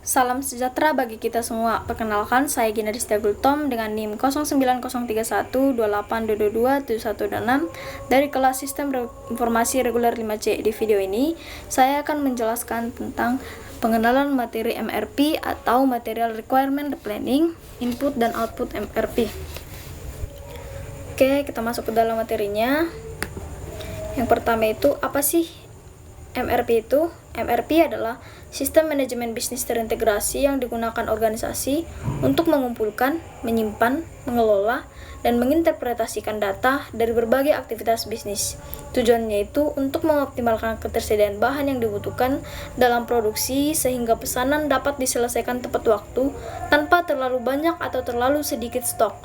Salam sejahtera bagi kita semua. Perkenalkan, saya Gina Distia Gultom dengan NIM 0903128227126 dari kelas Sistem Informasi Reguler 5C. Di video ini, saya akan menjelaskan tentang pengenalan materi MRP atau Material Requirement Planning, Input dan Output MRP. Oke, kita masuk ke dalam materinya. Yang pertama itu, apa sih MRP itu? MRP adalah sistem manajemen bisnis terintegrasi yang digunakan organisasi untuk mengumpulkan, menyimpan, mengelola, dan menginterpretasikan data dari berbagai aktivitas bisnis. Tujuannya itu untuk mengoptimalkan ketersediaan bahan yang dibutuhkan dalam produksi sehingga pesanan dapat diselesaikan tepat waktu tanpa terlalu banyak atau terlalu sedikit stok.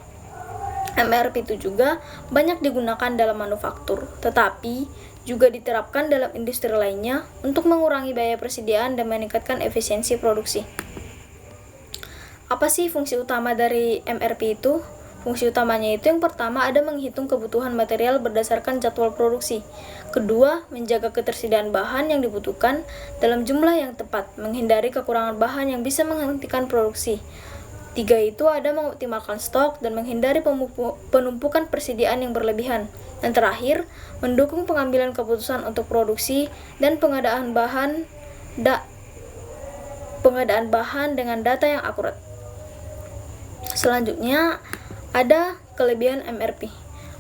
MRP itu juga banyak digunakan dalam manufaktur, tetapi juga diterapkan dalam industri lainnya untuk mengurangi biaya persediaan dan meningkatkan efisiensi produksi. Apa sih fungsi utama dari MRP itu? Fungsi utamanya itu yang pertama ada menghitung kebutuhan material berdasarkan jadwal produksi. Kedua, menjaga ketersediaan bahan yang dibutuhkan dalam jumlah yang tepat, menghindari kekurangan bahan yang bisa menghentikan produksi. Tiga itu ada mengoptimalkan stok dan menghindari penumpukan persediaan yang berlebihan. Dan terakhir, mendukung pengambilan keputusan untuk produksi dan pengadaan bahan dengan data yang akurat. Selanjutnya, ada kelebihan MRP.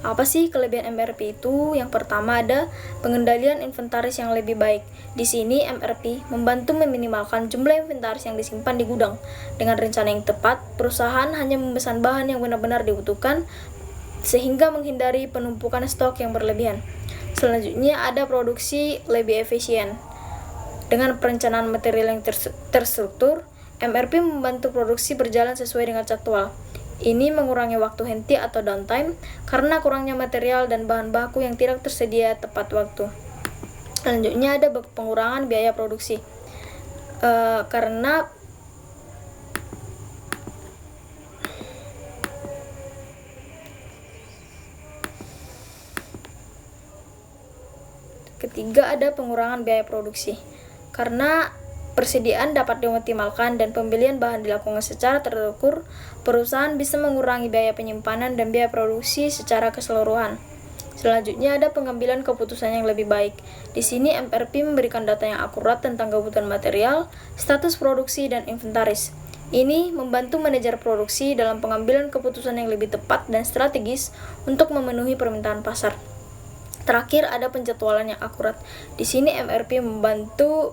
Apa sih kelebihan MRP itu? Yang pertama ada pengendalian inventaris yang lebih baik. Di sini MRP membantu meminimalkan jumlah inventaris yang disimpan di gudang. Dengan rencana yang tepat, perusahaan hanya memesan bahan yang benar-benar dibutuhkan sehingga menghindari penumpukan stok yang berlebihan. Selanjutnya ada produksi lebih efisien. Dengan perencanaan material yang terstruktur, MRP membantu produksi berjalan sesuai dengan jadwal. Ini mengurangi waktu henti atau downtime karena kurangnya material dan bahan baku yang tidak tersedia tepat waktu. Selanjutnya ada pengurangan biaya produksi. Ketiga ada pengurangan biaya produksi. Karena persediaan dapat dioptimalkan dan pembelian bahan dilakukan secara terukur, perusahaan bisa mengurangi biaya penyimpanan dan biaya produksi secara keseluruhan. Selanjutnya ada pengambilan keputusan yang lebih baik. Di sini MRP memberikan data yang akurat tentang kebutuhan material, status produksi, dan inventaris. Ini membantu manajer produksi dalam pengambilan keputusan yang lebih tepat dan strategis untuk memenuhi permintaan pasar. Terakhir ada penjadwalan yang akurat. Di sini MRP membantu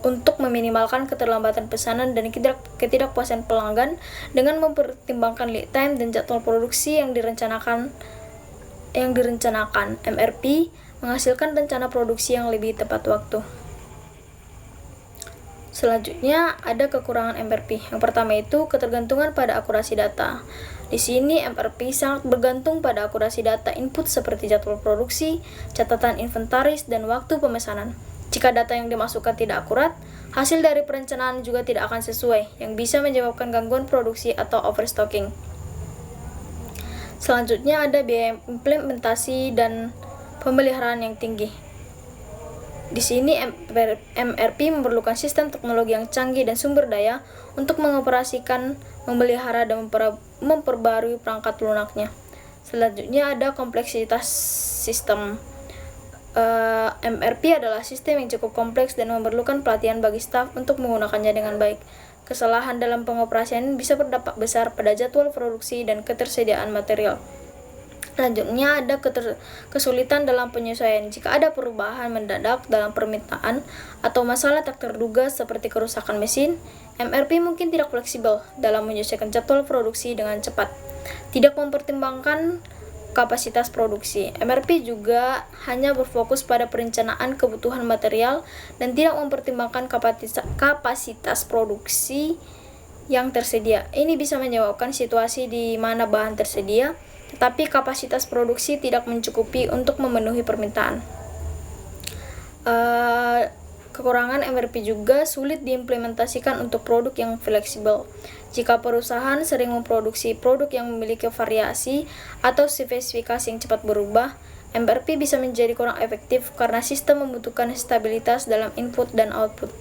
untuk meminimalkan keterlambatan pesanan dan ketidakpuasan pelanggan dengan mempertimbangkan lead time dan jadwal produksi yang direncanakan. MRP menghasilkan rencana produksi yang lebih tepat waktu. Selanjutnya ada kekurangan MRP. Yang pertama itu ketergantungan pada akurasi data. Di sini MRP sangat bergantung pada akurasi data input seperti jadwal produksi, catatan inventaris, dan waktu pemesanan. Jika data yang dimasukkan tidak akurat, hasil dari perencanaan juga tidak akan sesuai, yang bisa menyebabkan gangguan produksi atau overstocking. Selanjutnya ada biaya implementasi dan pemeliharaan yang tinggi. Di sini MRP memerlukan sistem teknologi yang canggih dan sumber daya untuk mengoperasikan, memelihara, dan memperbarui perangkat lunaknya. Selanjutnya ada kompleksitas sistem. MRP adalah sistem yang cukup kompleks dan memerlukan pelatihan bagi staf untuk menggunakannya dengan baik. Kesalahan dalam pengoperasian bisa berdampak besar pada jadwal produksi dan ketersediaan material. Selanjutnya ada kesulitan dalam penyesuaian. Jika ada perubahan mendadak dalam permintaan atau masalah tak terduga seperti kerusakan mesin, MRP mungkin tidak fleksibel dalam menyesuaikan jadwal produksi dengan cepat. Tidak mempertimbangkan kapasitas produksi. MRP juga hanya berfokus pada perencanaan kebutuhan material dan tidak mempertimbangkan kapasitas produksi yang tersedia. Ini bisa menyebabkan situasi di mana bahan tersedia, tetapi kapasitas produksi tidak mencukupi untuk memenuhi permintaan. Kekurangan MRP juga sulit diimplementasikan untuk produk yang fleksibel. Jika perusahaan sering memproduksi produk yang memiliki variasi atau spesifikasi yang cepat berubah, MRP bisa menjadi kurang efektif karena sistem membutuhkan stabilitas dalam input dan output.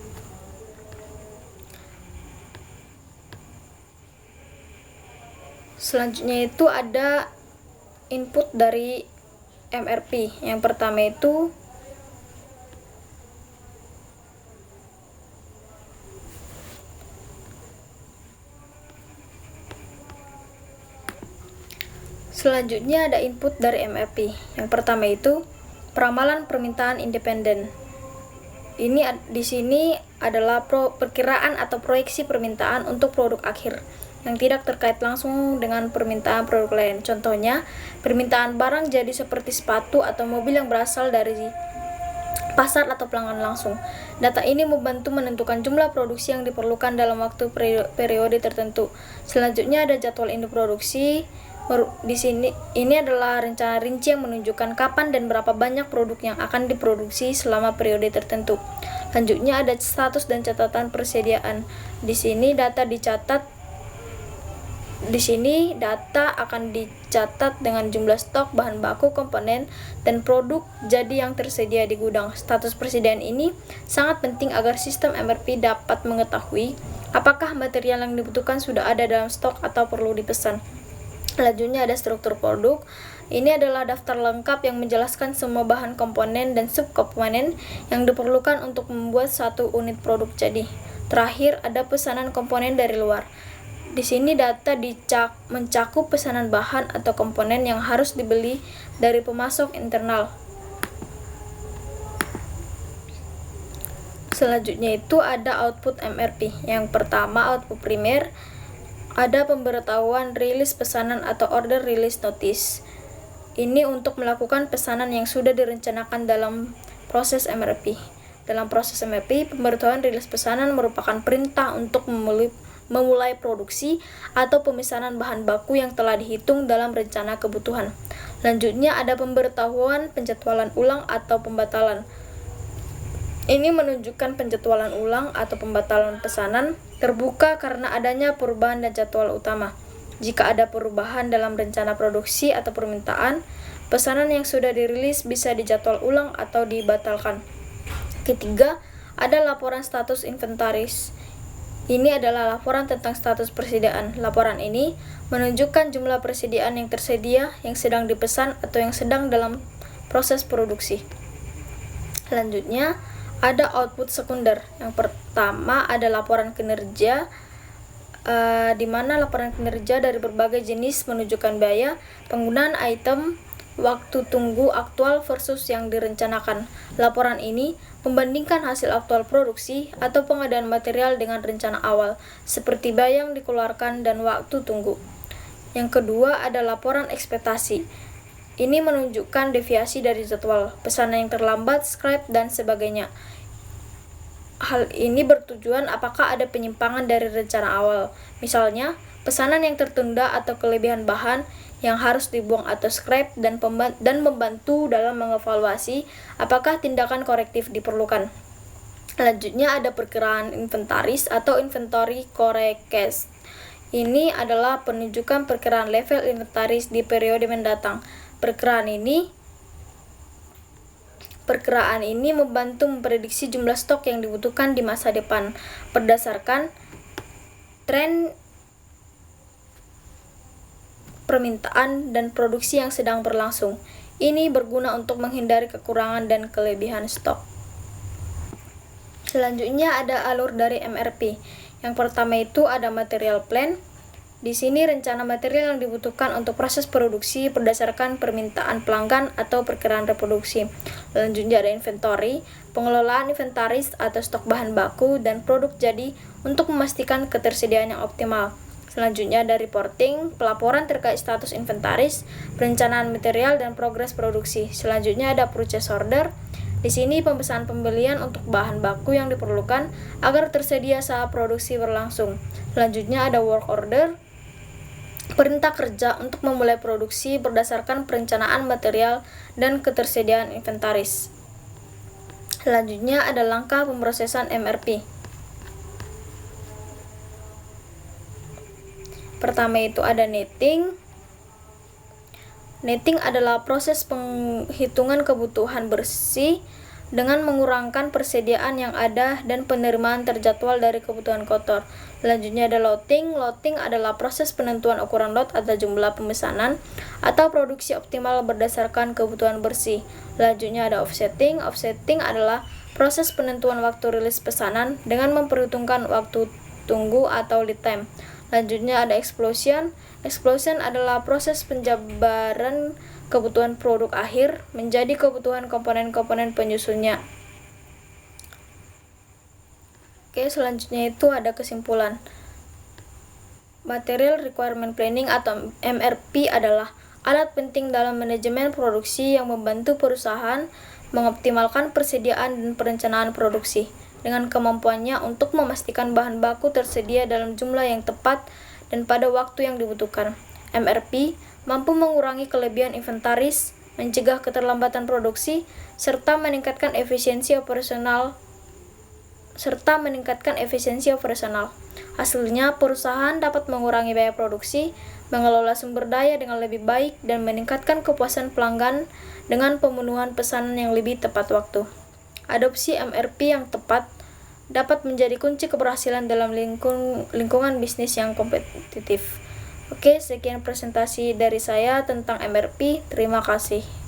Selanjutnya itu ada input dari MRP. Yang pertama itu Selanjutnya ada input dari MRP. Yang pertama itu peramalan permintaan independen. Ini di sini adalah perkiraan atau proyeksi permintaan untuk produk akhir yang tidak terkait langsung dengan permintaan produk lain. Contohnya, permintaan barang jadi seperti sepatu atau mobil yang berasal dari pasar atau pelanggan langsung. Data ini membantu menentukan jumlah produksi yang diperlukan dalam waktu periode tertentu. Selanjutnya ada jadwal induk produksi. Di sini ini adalah rencana rinci yang menunjukkan kapan dan berapa banyak produk yang akan diproduksi selama periode tertentu. Selanjutnya ada status dan catatan persediaan. Di sini data akan dicatat dengan jumlah stok bahan baku, komponen, dan produk jadi yang tersedia di gudang. Status persediaan ini sangat penting agar sistem MRP dapat mengetahui apakah material yang dibutuhkan sudah ada dalam stok atau perlu dipesan. Selanjutnya ada struktur produk. Ini adalah daftar lengkap yang menjelaskan semua bahan komponen dan subkomponen yang diperlukan untuk membuat satu unit produk jadi. Terakhir ada pesanan komponen dari luar. Di sini data mencakup pesanan bahan atau komponen yang harus dibeli dari pemasok internal. Selanjutnya itu ada output MRP. Yang pertama output primer. Ada pemberitahuan rilis pesanan atau order release notice. Ini untuk melakukan pesanan yang sudah direncanakan dalam proses MRP. Dalam proses MRP, pemberitahuan rilis pesanan merupakan perintah untuk memulai produksi atau pemesanan bahan baku yang telah dihitung dalam rencana kebutuhan. Selanjutnya ada pemberitahuan penjadwalan ulang atau pembatalan. Ini menunjukkan penjadwalan ulang atau pembatalan pesanan terbuka karena adanya perubahan dan jadwal utama. Jika ada perubahan dalam rencana produksi atau permintaan, pesanan yang sudah dirilis bisa dijadwal ulang atau dibatalkan. Ketiga, ada laporan status inventaris. Ini adalah laporan tentang status persediaan. Laporan ini menunjukkan jumlah persediaan yang tersedia, yang sedang dipesan, atau yang sedang dalam proses produksi. Selanjutnya, ada output sekunder. Yang pertama ada laporan kinerja, di mana laporan kinerja dari berbagai jenis menunjukkan biaya, penggunaan item, waktu tunggu aktual versus yang direncanakan. Laporan ini membandingkan hasil aktual produksi atau pengadaan material dengan rencana awal, seperti biaya yang dikeluarkan dan waktu tunggu. Yang kedua ada laporan ekspektasi. Ini menunjukkan deviasi dari jadwal, pesanan yang terlambat, scrap, dan sebagainya. Hal ini bertujuan apakah ada penyimpangan dari rencana awal. Misalnya, pesanan yang tertunda atau kelebihan bahan yang harus dibuang atau scrap dan membantu dalam mengevaluasi apakah tindakan korektif diperlukan. Selanjutnya ada perkiraan inventaris atau inventory forecast. Ini adalah penunjukan perkiraan level inventaris di periode mendatang. Perkiraan ini membantu memprediksi jumlah stok yang dibutuhkan di masa depan berdasarkan tren permintaan dan produksi yang sedang berlangsung. Ini berguna untuk menghindari kekurangan dan kelebihan stok. Selanjutnya ada alur dari MRP. Yang pertama itu ada material plan. Di sini rencana material yang dibutuhkan untuk proses produksi berdasarkan permintaan pelanggan atau perkiraan reproduksi. Selanjutnya ada inventory, pengelolaan inventaris atau stok bahan baku dan produk jadi untuk memastikan ketersediaan yang optimal. Selanjutnya ada reporting, pelaporan terkait status inventaris, perencanaan material dan progres produksi. Selanjutnya ada purchase order. Di sini pemesanan pembelian untuk bahan baku yang diperlukan agar tersedia saat produksi berlangsung. Selanjutnya ada work order, perintah kerja untuk memulai produksi berdasarkan perencanaan material dan ketersediaan inventaris. Selanjutnya ada langkah pemrosesan MRP. Pertama itu ada netting. Netting adalah proses penghitungan kebutuhan bersih dengan mengurangkan persediaan yang ada dan penerimaan terjadwal dari kebutuhan kotor. Selanjutnya ada loading. Loading adalah proses penentuan ukuran lot atau jumlah pemesanan atau produksi optimal berdasarkan kebutuhan bersih. Selanjutnya ada offsetting. Offsetting adalah proses penentuan waktu rilis pesanan dengan memperhitungkan waktu tunggu atau lead time. Selanjutnya ada explosion. Explosion adalah proses penjabaran kebutuhan produk akhir menjadi kebutuhan komponen-komponen penyusunnya. Oke, selanjutnya itu ada kesimpulan. Material Requirement Planning atau MRP adalah alat penting dalam manajemen produksi yang membantu perusahaan mengoptimalkan persediaan dan perencanaan produksi dengan kemampuannya untuk memastikan bahan baku tersedia dalam jumlah yang tepat dan pada waktu yang dibutuhkan. MRP mampu mengurangi kelebihan inventaris, mencegah keterlambatan produksi, serta meningkatkan efisiensi operasional. Hasilnya, perusahaan dapat mengurangi biaya produksi, mengelola sumber daya dengan lebih baik, dan meningkatkan kepuasan pelanggan dengan pemenuhan pesanan yang lebih tepat waktu. Adopsi MRP yang tepat dapat menjadi kunci keberhasilan dalam lingkungan bisnis yang kompetitif. Oke, sekian presentasi dari saya tentang MRP. Terima kasih.